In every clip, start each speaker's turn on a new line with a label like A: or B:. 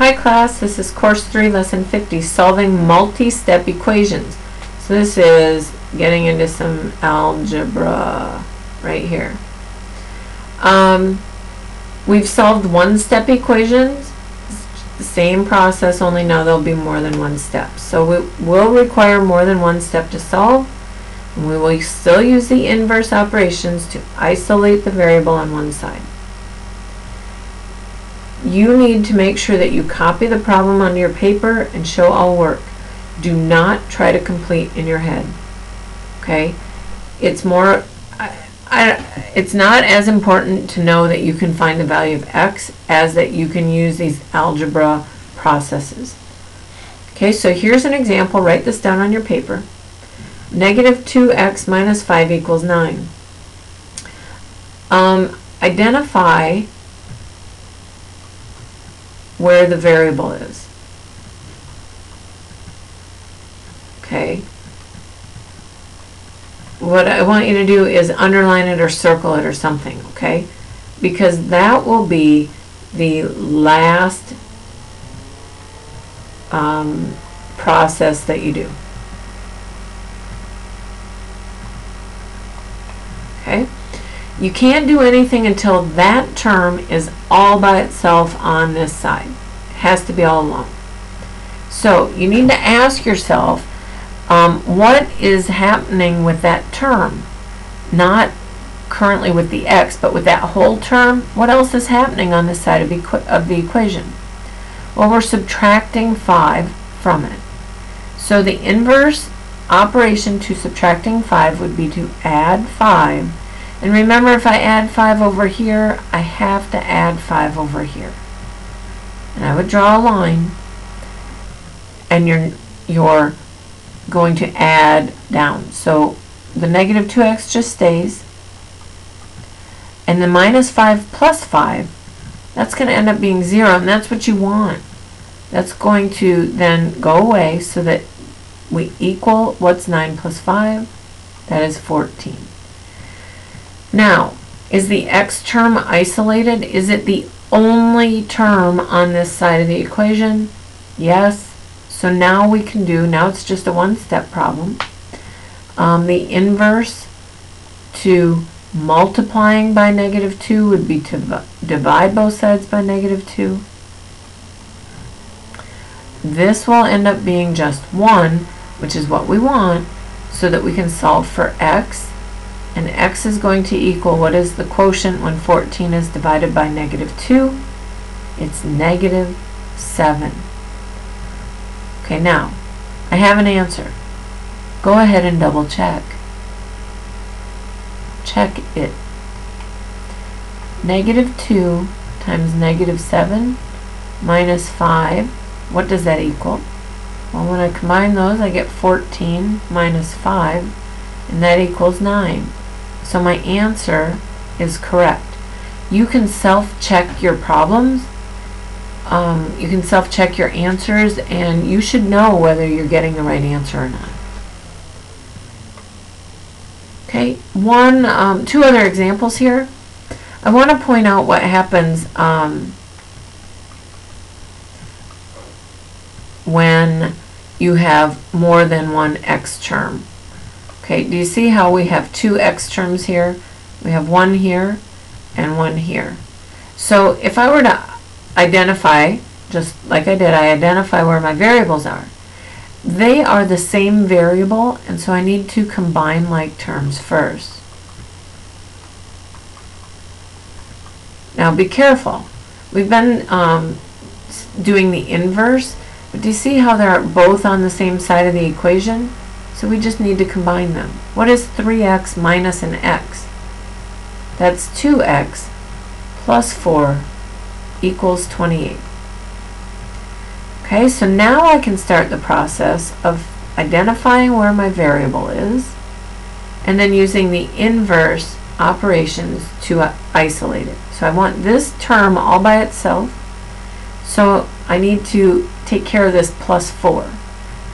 A: Hi class, this is course 3 lesson 50, solving multi-step equations. So this is getting into some algebra right here. We've solved one-step equations. It's the same process, only now there'll be more than one step. So we will require more than one step to solve, and we will still use the inverse operations to isolate the variable on one side. You need to make sure that you copy the problem onto your paper and show all work. Do not try to complete in your head. Okay? It's more, it's not as important to know that you can find the value of x as that you can use these algebra processes. Okay, so here's an example. Write this down on your paper. Negative 2x minus 5 equals 9. Identify where the variable is. Okay. What I want you to do is underline it or circle it or something, okay? Because that will be the last process that you do. Okay? You can't do anything until that term is all by itself on this side. It has to be all alone. So you need to ask yourself, what is happening with that term? Not currently with the x, but with that whole term. What else is happening on this side of the equation? Well, we're subtracting 5 from it. So the inverse operation to subtracting 5 would be to add 5. And remember, if I add 5 over here, I have to add 5 over here. And I would draw a line, and you're going to add down. So the negative 2x just stays, and the minus 5 plus 5, that's going to end up being 0, and that's what you want. That's going to then go away so that we equal what's 9 plus 5? That is 14. Now, is the x term isolated? Is it the only term on this side of the equation? Yes. So now we can do, now it's just a one-step problem. The inverse to multiplying by negative 2 would be to divide both sides by negative 2. This will end up being just 1, which is what we want, so that we can solve for x. And x is going to equal, what is the quotient when 14 is divided by negative 2? It's negative 7. Okay, now, I have an answer. Go ahead and double check. Check it. Negative 2 times negative 7 minus 5, what does that equal? Well, when I combine those, I get 14 minus 5, and that equals 9. So my answer is correct. You can self-check your problems. You can self-check your answers, and you should know whether you're getting the right answer or not. Okay, two other examples here. I want to point out what happens when you have more than one x term. Okay, do you see how we have two x terms here? We have one here and one here. So if I were to identify, just like I did, I identify where my variables are. They are the same variable, and so I need to combine like terms first. Now be careful. We've been doing the inverse, but do you see how they're both on the same side of the equation? So we just need to combine them. What is 3x minus an x? That's 2x plus 4 equals 28. Okay, so now I can start the process of identifying where my variable is and then using the inverse operations to isolate it. So I want this term all by itself, so I need to take care of this plus 4.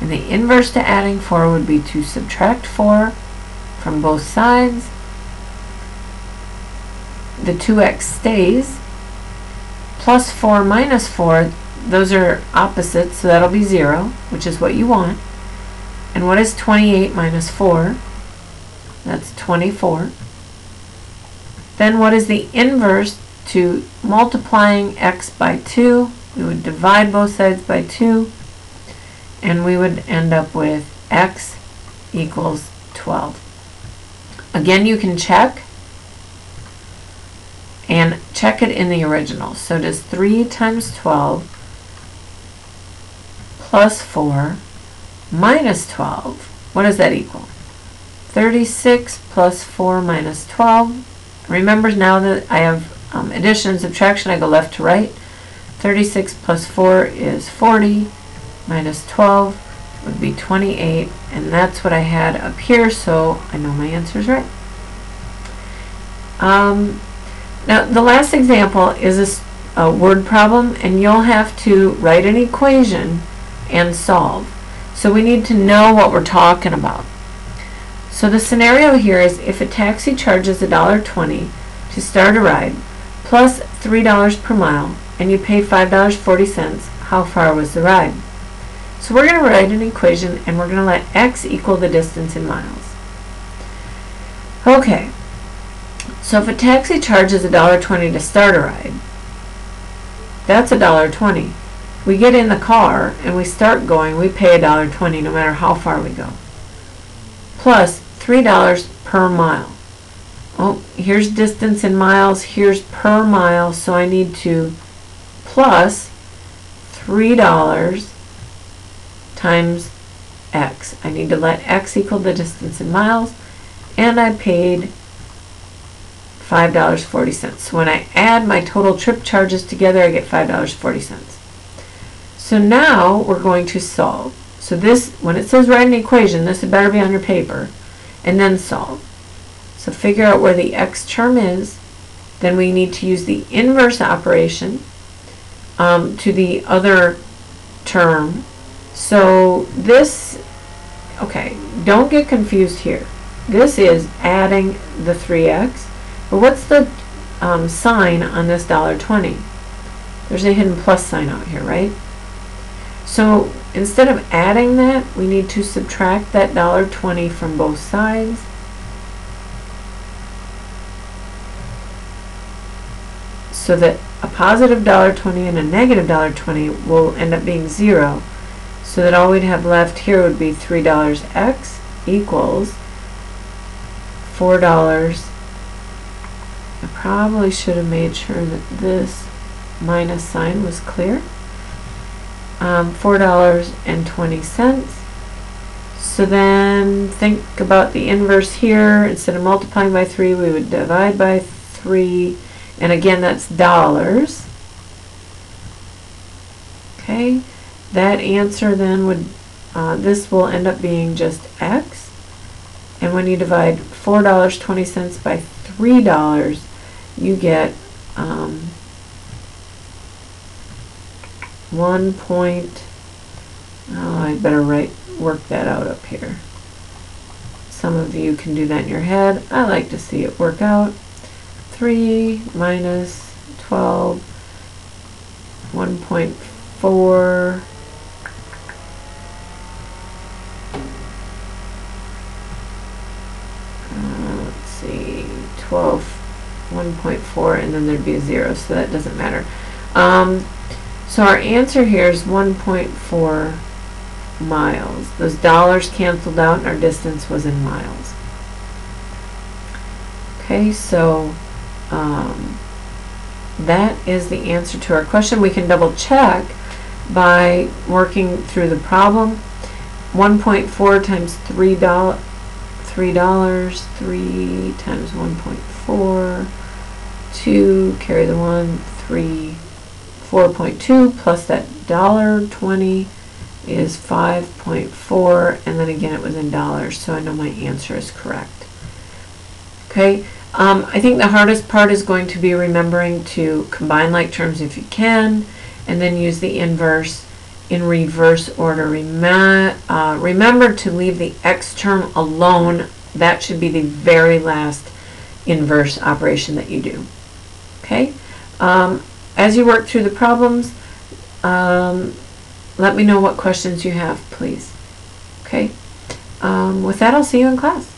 A: And the inverse to adding 4 would be to subtract 4 from both sides. The 2x stays, plus 4 minus 4, those are opposites, so that'll be 0, which is what you want. And what is 28 minus 4? That's 24. Then what is the inverse to multiplying x by 2? We would divide both sides by 2, and we would end up with x equals 12. Again, you can check and check it in the original. So does 3 times 12 plus 4 minus 12, what does that equal? 36 plus 4 minus 12. Remember, now that I have addition and subtraction, I go left to right. 36 plus 4 is 40, minus 12 would be 28, and that's what I had up here, so I know my answer is right. Now, the last example is a word problem, and you'll have to write an equation and solve. So we need to know what we're talking about. So the scenario here is if a taxi charges $1.20 to start a ride, plus $3 per mile, and you pay $5.40, how far was the ride? So we're going to write an equation, and we're going to let x equal the distance in miles. Okay. So if a taxi charges $1.20 to start a ride, that's $1.20. We get in the car and we start going, we pay $1.20 no matter how far we go. Plus $3 per mile. Oh, here's distance in miles, here's per mile, so I need to plus $3 times x. I need to let x equal the distance in miles, and I paid $5.40. So when I add my total trip charges together, I get $5.40. So now we're going to solve. So this, when it says write an equation, this had better be on your paper, and then solve. So figure out where the x term is. Then we need to use the inverse operation to the other term. So this, okay, don't get confused here. This is adding the 3x. But what's the sign on this $1.20? There's a hidden plus sign out here, right? So instead of adding that, we need to subtract that $1.20 from both sides. So that a positive $1.20 and a negative $1.20 will end up being 0. So that all we'd have left here would be $3x equals $4. I probably should have made sure that this minus sign was clear. $4.20. So then think about the inverse here. Instead of multiplying by 3, we would divide by 3. And again, that's dollars. Okay. That answer then would, this will end up being just x. And when you divide $4.20 by $3, you get 1 point, oh, I better work that out up here. Some of you can do that in your head. I like to see it work out. 3 minus 12, 1.4, let's see, 12, 1.4, and then there'd be a 0, so that doesn't matter. So our answer here is 1.4 miles. Those dollars canceled out and our distance was in miles. Okay, so that is the answer to our question. We can double check by working through the problem. 1.4 times $3, $3 times 1.4, 2, carry the 1, 3, 4.2 plus that $1.20 is 5.4, and then again it was in dollars, so I know my answer is correct. Okay, I think the hardest part is going to be remembering to combine like terms if you can, and then use the inverse in reverse order. Remember to leave the x term alone. That should be the very last inverse operation that you do. Okay. As you work through the problems, let me know what questions you have, please. Okay. With that, I'll see you in class.